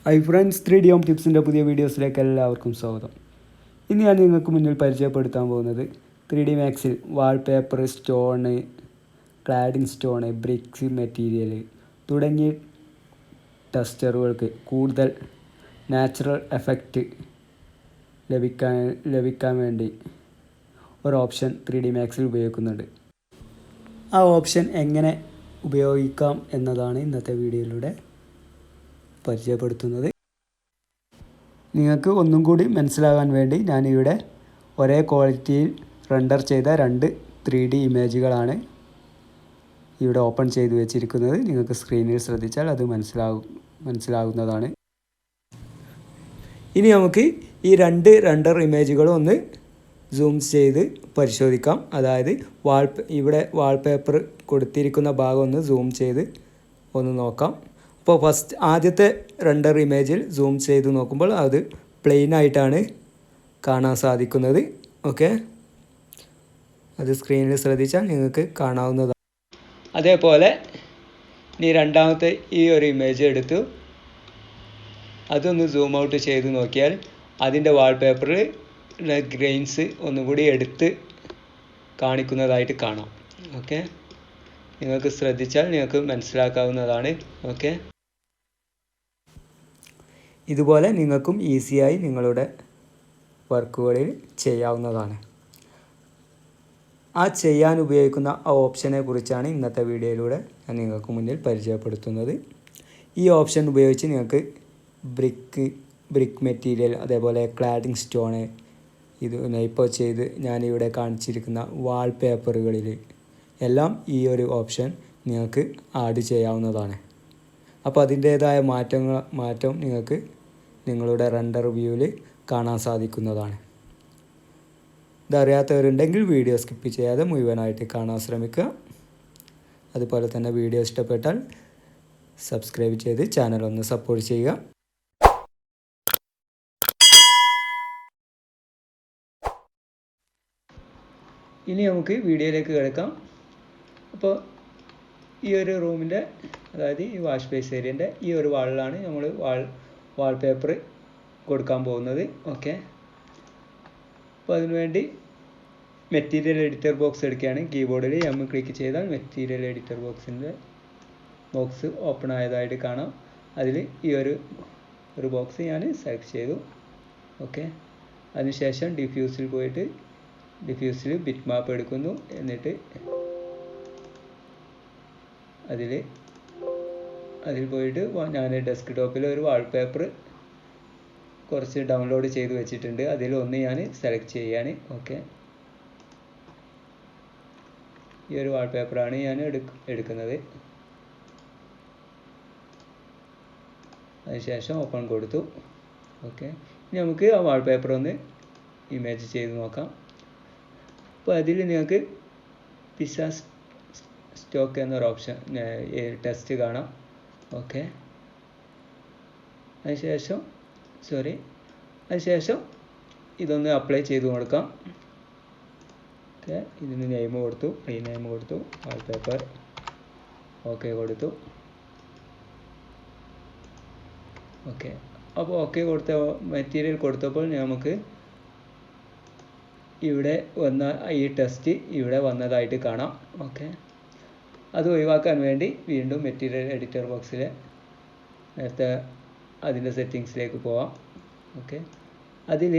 Hi friends 3D home ടിപ്സിൻ്റെ പുതിയ വീഡിയോസിലേക്ക് എല്ലാവർക്കും സ്വാഗതം. ഇന്ന് ഞാൻ നിങ്ങൾക്ക് മുന്നിൽ പരിചയപ്പെടുത്താൻ പോകുന്നത് 3D മാക്സിൽ wallpaper, stone, cladding stone, bricks material തുടങ്ങിയ ടെക്സ്ചറുകൾക്ക് കൂടുതൽ നാച്ചുറൽ എഫക്റ്റ് ലഭിക്കാൻ വേണ്ടി ഒരു ഓപ്ഷൻ 3D മാക്സിൽ ഉപയോഗിക്കുന്നുണ്ട്. ആ ഓപ്ഷൻ എങ്ങനെ ഉപയോഗിക്കാം എന്നതാണ് ഇന്നത്തെ വീഡിയോയിലൂടെ പരിചയപ്പെടുത്തുന്നത്. നിങ്ങൾക്ക് ഒന്നും കൂടി മനസ്സിലാകാൻ വേണ്ടി ഞാനിവിടെ ഒരേ ക്വാളിറ്റിയിൽ റെൻഡർ ചെയ്ത 2 3D ഇമേജുകളാണ് ഇവിടെ ഓപ്പൺ ചെയ്ത് വെച്ചിരിക്കുന്നത്. നിങ്ങൾക്ക് സ്ക്രീനിൽ ശ്രദ്ധിച്ചാൽ അത് മനസ്സിലാകുന്നതാണ്. ഇനി നമുക്ക് ഈ 2 റെൻഡർ ഇമേജുകളും ഒന്ന് സൂം ചെയ്ത് പരിശോധിക്കാം. അതായത് ഇവിടെ വാൾപേപ്പർ കൊടുത്തിരിക്കുന്ന ഭാഗം ഒന്ന് സൂം ചെയ്ത് ഒന്ന് നോക്കാം. അപ്പോൾ ആദ്യത്തെ റെൻഡർ ഇമേജിൽ സൂം ചെയ്ത് നോക്കുമ്പോൾ അത് പ്ലെയിൻ ആയിട്ടാണ് കാണാൻ സാധിക്കുന്നത്. ഓക്കെ, അത് സ്ക്രീനിൽ ശ്രദ്ധിച്ചാൽ നിങ്ങൾക്ക് കാണാവുന്നതാണ്. അതേപോലെ ഇനി രണ്ടാമത്തെ ഈ ഒരു ഇമേജ് എടുത്തു അതൊന്ന് സൂം ഔട്ട് ചെയ്ത് നോക്കിയാൽ അതിൻ്റെ വാൾപേപ്പറിൽ ഗ്രെയിൻസ് ഒന്നുകൂടി എടുത്ത് കാണിക്കുന്നതായിട്ട് കാണാം. ഓക്കെ, നിങ്ങൾക്ക് ശ്രദ്ധിച്ചാൽ നിങ്ങൾക്ക് മനസ്സിലാക്കാവുന്നതാണ്. ഓക്കെ, ഇതുപോലെ നിങ്ങൾക്കും ഈസിയായി നിങ്ങളുടെ വർക്കുകളിൽ ചെയ്യാവുന്നതാണ്. ആ ചെയ്യാൻ ഉപയോഗിക്കുന്ന ആ ഓപ്ഷനെ കുറിച്ചാണ് ഇന്നത്തെ വീഡിയോയിലൂടെ ഞാൻ നിങ്ങൾക്ക് മുന്നിൽ പരിചയപ്പെടുത്തുന്നത്. ഈ ഓപ്ഷൻ ഉപയോഗിച്ച് നിങ്ങൾക്ക് ബ്രിക്ക് മെറ്റീരിയൽ, അതേപോലെ ക്ലാഡിംഗ് സ്റ്റോണ്, ഇത് ഇപ്പോൾ ചെയ്ത് ഞാനിവിടെ കാണിച്ചിരിക്കുന്ന വാൾപേപ്പറുകളിൽ എല്ലാം ഈ ഒരു ഓപ്ഷൻ നിങ്ങൾക്ക് ആഡ് ചെയ്യാവുന്നതാണ്. അപ്പോൾ അതിൻ്റേതായ മാറ്റം നിങ്ങൾക്ക് നിങ്ങളുടെ റെൻഡർ വ്യൂവിൽ കാണാൻ സാധിക്കുന്നതാണ്. ഇതറിയാത്തവരുണ്ടെങ്കിൽ വീഡിയോ സ്കിപ്പ് ചെയ്യാതെ മുഴുവനായിട്ട് കാണാൻ ശ്രമിക്കുക. അതുപോലെ തന്നെ വീഡിയോ ഇഷ്ടപ്പെട്ടാൽ സബ്സ്ക്രൈബ് ചെയ്ത് ചാനൽ ഒന്ന് സപ്പോർട്ട് ചെയ്യുക. ഇനി നമുക്ക് വീഡിയോയിലേക്ക് കിടക്കാം. അപ്പോൾ ഈ ഒരു റൂമിൻ്റെ, അതായത് ഈ വാഷ് ബേസ് ഏരിയൻ്റെ ഈ ഒരു വാളിലാണ് നമ്മൾ വാൾപേപ്പർ കൊടുക്കാൻ പോകുന്നത്. ഓക്കെ, അപ്പോൾ അതിനുവേണ്ടി മെറ്റീരിയൽ എഡിറ്റർ ബോക്സ് എടുക്കുകയാണ്. കീബോർഡിൽ ക്ലിക്ക് ചെയ്താൽ മെറ്റീരിയൽ എഡിറ്റർ ബോക്സ് ഓപ്പൺ ആയതായിട്ട് കാണാം. അതിൽ ഈ ഒരു ബോക്സ് ഞാൻ സെലക്ട് ചെയ്തു. ഓക്കെ, അതിനുശേഷം ഡിഫ്യൂസിൽ പോയിട്ട് ഡിഫ്യൂസിൽ ബിറ്റ് മാപ്പ് എടുക്കുന്നു. എന്നിട്ട് അതിൽ പോയിട്ട് ഞാൻ ഡെസ്ക്ടോപ്പിൽ ഒരു വാൾപേപ്പർ കുറച്ച് ഡൗൺലോഡ് ചെയ്ത് വെച്ചിട്ടുണ്ട്. അതിലൊന്ന് ഞാൻ സെലക്ട് ചെയ്യാണ്. ഓക്കെ, ഈ ഒരു വാൾപേപ്പറാണ് ഞാൻ എടുക്കുന്നത്. അതിനുശേഷം ഓപ്പൺ കൊടുത്തു. ഓക്കെ, ഇനി നമുക്ക് ആ വാൾപേപ്പർ ഒന്ന് ഇമേജ് ചെയ്ത് നോക്കാം. അപ്പോൾ അതിൽ നിങ്ങൾക്ക് പിസ്സ സ്റ്റോക്ക് എന്നൊരു ഓപ്ഷൻ ടെക്സ്റ്റ് കാണാം. ഓക്കെ, അതിനുശേഷം ഇതൊന്ന് അപ്ലൈ ചെയ്ത് കൊടുക്കാം. ഓക്കെ, ഇതിന് നെയിം കൊടുത്തു, റീനെയിം കൊടുത്തു, വാൾപേപ്പർ ഓക്കെ കൊടുത്തു. ഓക്കെ, അപ്പോൾ ഓക്കെ മെറ്റീരിയൽ കൊടുത്തപ്പോൾ നമുക്ക് ഇവിടെ വന്ന ഈ ടെക്സ്റ്റ് ഇവിടെ വന്നതായിട്ട് കാണാം. ഓക്കെ, അത് ഒഴിവാക്കാൻ വേണ്ടി വീണ്ടും മെറ്റീരിയൽ എഡിറ്റർ ബോക്സിൽ നേരത്തെ അതിൻ്റെ സെറ്റിങ്സിലേക്ക് പോവാം. ഓക്കെ, അതിൽ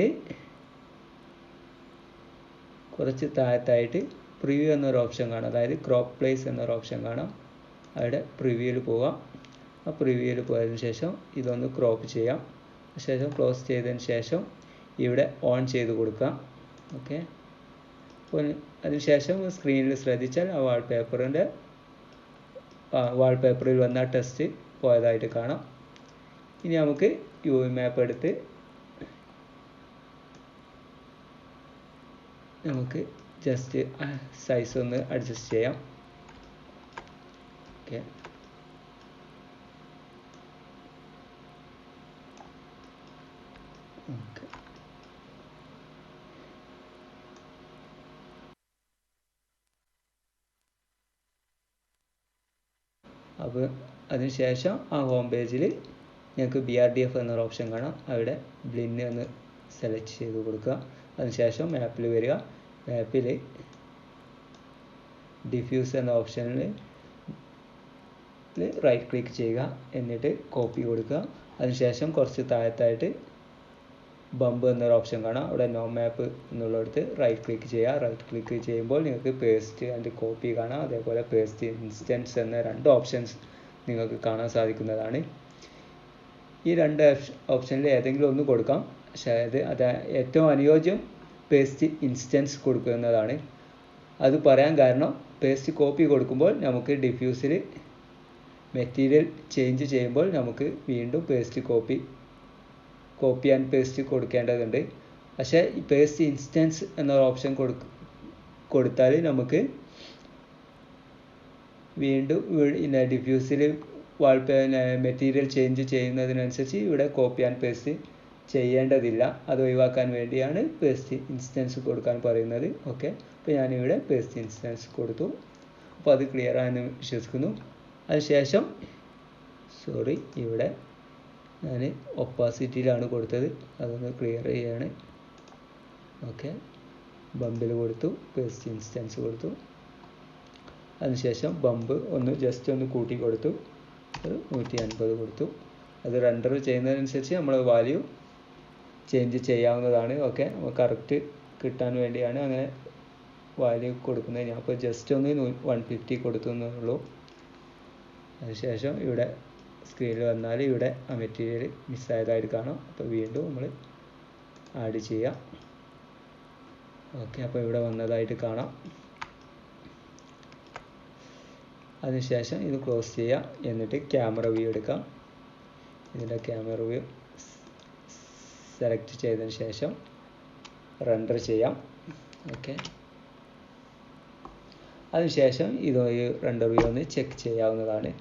കുറച്ച് താഴത്തായിട്ട് പ്രിവ്യൂ എന്നൊരു ഓപ്ഷൻ കാണാം, അതായത് ക്രോപ്പ് പ്ലേസ് എന്നൊരു ഓപ്ഷൻ കാണാം. അവിടെ പ്രിവ്യൂവിൽ പോവാം. ആ പ്രിവ്യൂവിൽ പോയതിനു ശേഷം ഇതൊന്ന് ക്രോപ്പ് ചെയ്യാം. ശേഷം ക്ലോസ് ചെയ്തതിന് ശേഷം ഇവിടെ ഓൺ ചെയ്ത് കൊടുക്കാം. ഓക്കെ, അപ്പോൾ അതിനുശേഷം സ്ക്രീനിൽ ശ്രദ്ധിച്ചാൽ ആ വാൾപേപ്പറിൽ വന്ന ടെക്സ്റ്റ് പോയതായിട്ട് കാണാം. ഇനി നമുക്ക് UV മാപ്പ് എടുത്ത് നമുക്ക് ജസ്റ്റ് സൈസ് ഒന്ന് അഡ്ജസ്റ്റ് ചെയ്യാം. ഓക്കെ, അപ്പോൾ അതിനുശേഷം ആ ഹോം പേജിൽ ഞങ്ങൾക്ക് BRDF എന്നൊരു ഓപ്ഷൻ കാണാം. അവിടെ ബ്ലിന്ന് ഒന്ന് സെലക്ട് ചെയ്ത് കൊടുക്കുക. അതിനുശേഷം മാപ്പിൽ വരിക. മാപ്പിൽ ഡിഫ്യൂസ് എന്ന ഓപ്ഷനിൽ റൈറ്റ് ക്ലിക്ക് ചെയ്യുക. എന്നിട്ട് കോപ്പി കൊടുക്കുക. അതിനുശേഷം കുറച്ച് താഴത്തായിട്ട് ബമ്പ് എന്നൊരു ഓപ്ഷൻ കാണാം. അവിടെ നോ മാപ്പ് എന്നുള്ളിടത്ത് റൈറ്റ് ക്ലിക്ക് ചെയ്യുക. റൈറ്റ് ക്ലിക്ക് ചെയ്യുമ്പോൾ നിങ്ങൾക്ക് പേസ്റ്റ് ആൻഡ് കോപ്പി കാണാം. അതേപോലെ പേസ്റ്റ് ഇൻസ്റ്റൻസ് എന്ന 2 ഓപ്ഷൻസ് നിങ്ങൾക്ക് കാണാൻ സാധിക്കുന്നതാണ്. ഈ 2 ഓപ്ഷനിൽ ഏതെങ്കിലും ഒന്ന് കൊടുക്കാം. പക്ഷേ അത് ഏറ്റവും അനുയോജ്യം പേസ്റ്റ് ഇൻസ്റ്റൻസ് കൊടുക്കുന്നതാണ്. അത് പറയാൻ കാരണം പേസ്റ്റ് കോപ്പി കൊടുക്കുമ്പോൾ നമുക്ക് ഡിഫ്യൂസിൽ മെറ്റീരിയൽ ചേഞ്ച് ചെയ്യുമ്പോൾ നമുക്ക് വീണ്ടും പേസ്റ്റ് കോപ്പി ആൻഡ് പേസ്റ്റ് കൊടുക്കേണ്ടതുണ്ട്. പക്ഷേ ഈ പേസ്റ്റ് ഇൻസ്റ്റൻസ് എന്നൊരു ഓപ്ഷൻ കൊടുത്താൽ നമുക്ക് വീണ്ടും ഡിഫ്യൂസിൽ മെറ്റീരിയൽ ചേഞ്ച് ചെയ്യുന്നതിനനുസരിച്ച് ഇവിടെ കോപ്പി ആൻഡ് പേസ്റ്റ് ചെയ്യേണ്ടതില്ല. അത് ഒഴിവാക്കാൻ വേണ്ടിയാണ് പേസ്റ്റ് ഇൻസ്റ്റൻസ് കൊടുക്കാൻ പറയുന്നത്. ഓക്കെ, അപ്പോൾ ഞാനിവിടെ പേസ്റ്റ് ഇൻസ്റ്റൻസ് കൊടുത്തു. അപ്പോൾ അത് ക്ലിയർ ആയെന്ന് വിശ്വസിക്കുന്നു. അതിനുശേഷം ഇവിടെ ഞാൻ ഒപ്പാസിറ്റിയിലാണ് കൊടുത്തത്. അതൊന്ന് ക്ലിയർ ചെയ്യാണ്. ഓക്കെ, ബമ്പിൽ കൊടുത്തു, പേസ്റ്റ് ഇൻസ്റ്റൻസ് കൊടുത്തു. അതിനുശേഷം ബമ്പ് ജസ്റ്റ് ഒന്ന് കൂട്ടി കൊടുത്തു. 150 കൊടുത്തു. അത് റെൻഡർ ചെയ്യുന്നതിനനുസരിച്ച് നമ്മൾ വാല്യൂ ചേഞ്ച് ചെയ്യാവുന്നതാണ്. ഓക്കെ, കറക്റ്റ് കിട്ടാൻ വേണ്ടിയാണ് അങ്ങനെ വാല്യൂ കൊടുക്കുന്നത്. ഞാൻ ഇപ്പോൾ ജസ്റ്റ് ഒന്ന് 150 കൊടുത്തു എന്നുള്ളൂ. അതിനുശേഷം ഇവിടെ സ്ക്രീനിൽ വന്നാൽ ഇവിടെ ആ മെറ്റീരിയൽ മിസ്സായതായിട്ട് കാണാം. അപ്പോൾ വീണ്ടും നമ്മൾ ആഡ് ചെയ്യാം. ഓക്കെ, അപ്പോൾ ഇവിടെ വന്നതായിട്ട് കാണാം. അതിനുശേഷം ഇത് ക്ലോസ് ചെയ്യാം. എന്നിട്ട് ക്യാമറ വ്യൂ എടുക്കാം. ഇതിൻ്റെ ക്യാമറ വ്യൂ സെലക്ട് ചെയ്തതിന് ശേഷം റെൻഡർ ചെയ്യാം. ഓക്കെ, അതിനുശേഷം ഇത് റെൻഡർ വ്യൂ ഒന്ന് ചെക്ക് ചെയ്യാവുന്നതാണ്.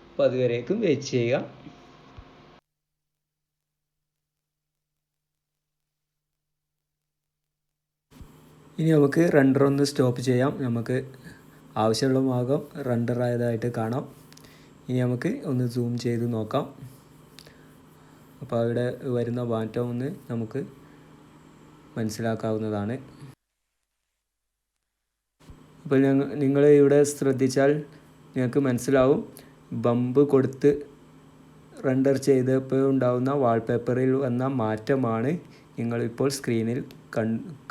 അപ്പോൾ അതുവരേക്കും വെയിറ്റ് ചെയ്യുക. ഇനി നമുക്ക് റെൻഡർ ഒന്ന് സ്റ്റോപ്പ് ചെയ്യാം. നമുക്ക് ആവശ്യമുള്ള ഭാഗം റെൻഡർ ആയതായിട്ട് കാണാം. ഇനി നമുക്ക് ഒന്ന് സൂം ചെയ്ത് നോക്കാം. അപ്പോൾ അവിടെ വരുന്ന മാറ്റം ഒന്ന് നമുക്ക് മനസ്സിലാക്കാവുന്നതാണ്. അപ്പോൾ നിങ്ങൾ ഇവിടെ ശ്രദ്ധിച്ചാൽ നിങ്ങൾക്ക് മനസ്സിലാവും, ബമ്പ് കൊടുത്ത് റെൻഡർ ചെയ്തപ്പോൾ ഉണ്ടാകുന്ന വാൾപേപ്പറിൽ വന്ന മാറ്റമാണ് നിങ്ങളിപ്പോൾ സ്ക്രീനിൽ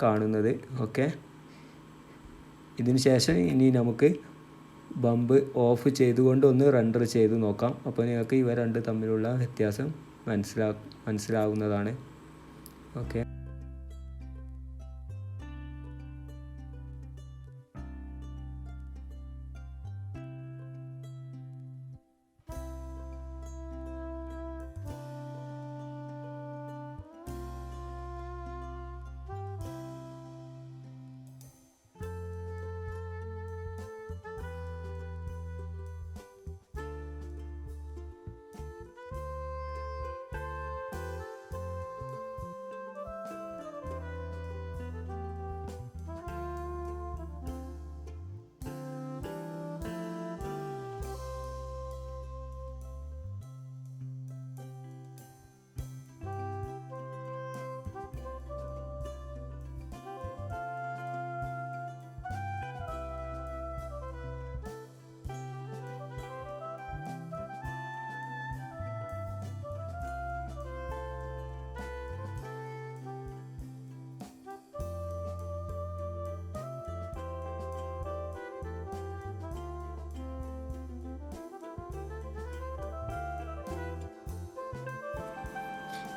കാണുന്നത്. ഓക്കെ, ഇതിന് ശേഷം ഇനി നമുക്ക് ബമ്പ് ഓഫ് ചെയ്തുകൊണ്ട് ഒന്ന് റെൻഡർ ചെയ്ത് നോക്കാം. അപ്പോൾ നിങ്ങൾക്ക് ഇവ രണ്ട് തമ്മിലുള്ള വ്യത്യാസം മനസ്സിലാവുന്നതാണ്. ഓക്കെ,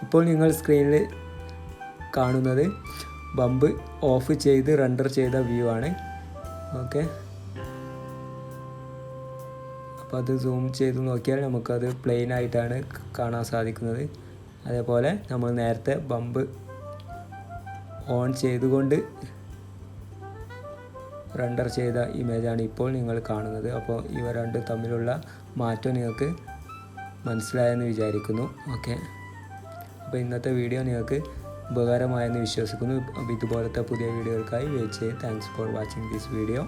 ഇപ്പോൾ നിങ്ങൾ സ്ക്രീനിൽ കാണുന്നത് ബമ്പ് ഓഫ് ചെയ്ത് റെൻഡർ ചെയ്ത വ്യൂ ആണ്. ഓക്കെ, അപ്പോൾ അത് സൂം ചെയ്ത് നോക്കിയാൽ നമുക്കത് പ്ലെയിൻ ആയിട്ടാണ് കാണാൻ സാധിക്കുന്നത്. അതേപോലെ നമ്മൾ നേരത്തെ ബമ്പ് ഓൺ ചെയ്തുകൊണ്ട് റെൻഡർ ചെയ്ത ഇമേജാണ് ഇപ്പോൾ നിങ്ങൾ കാണുന്നത്. അപ്പോൾ ഇവ രണ്ട് തമ്മിലുള്ള മാറ്റം നിങ്ങൾക്ക് മനസ്സിലായെന്ന് വിചാരിക്കുന്നു. ഓക്കെ, അപ്പോൾ ഇന്നത്തെ വീഡിയോ നിങ്ങൾക്ക് ഉപകാരമായെന്ന് വിശ്വസിക്കുന്നു. അപ്പോൾ ഇതുപോലത്തെ പുതിയ വീഡിയോകൾക്കായി വെയിറ്റ് ചെയ്ത് thanks for watching this video.